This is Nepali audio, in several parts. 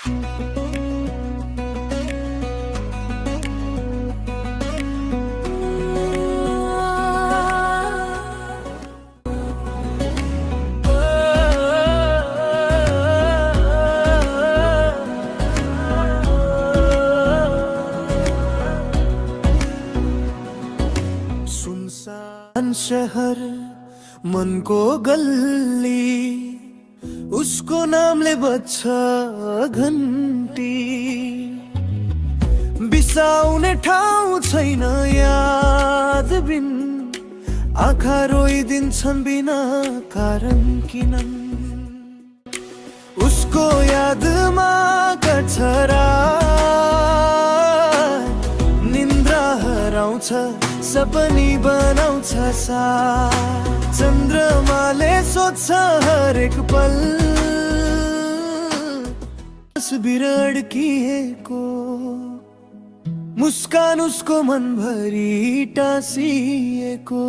सुनसान शहर मन को गल्ली, उसको नामले बज्छ घन्टी। बिसाउने ठाउँ छैन याद बिन, आँखा रोइदिन्छन् बिना कारण किन। उसको यादमा गर्छ रात, निन्द्रा हराउँछ सपनी बनाउँछ सा। चन्द्रमाले सोध्छ हरेक पल, तस्बिर अड्किएको मुस्कान उसको मनभरि टाँसिएको।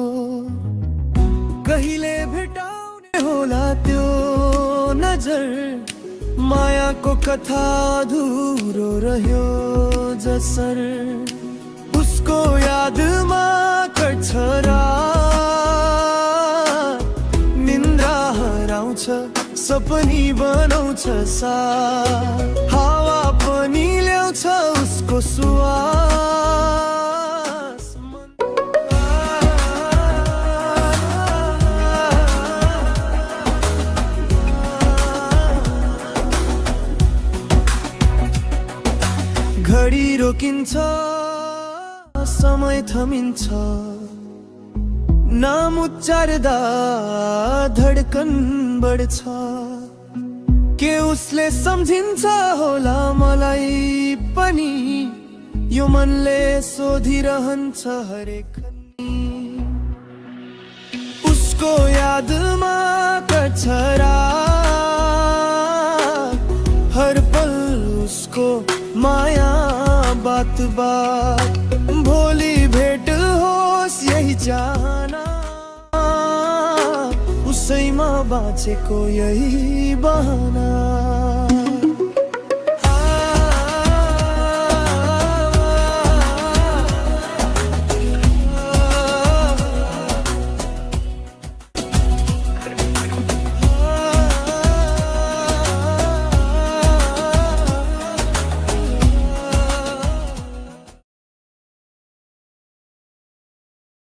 कहिले भेटाउने होला त्यो नजर, मायाको कथा अधुरो रह्यो जसर। उसको यादमा कट्छ रात, निन्द्रा हराउँछ सपनी बनाउँछ सा। हावा पनि ल्याउँछ उसको सुवास। घडी रोकिन्छ, समय थमिन्छ, नाम उच्चार्दा धड्कन बढ्छ। के उसले सम्झिन्छ होला मलाई पनि, यो मनले सोधिरहन्छ हरेक। उसको यादमा कट्छ रात, हर पल उसको माया बात बात। भोलि भेट होस् यही चाहना, उसैमा बाँचेको यही बहाना।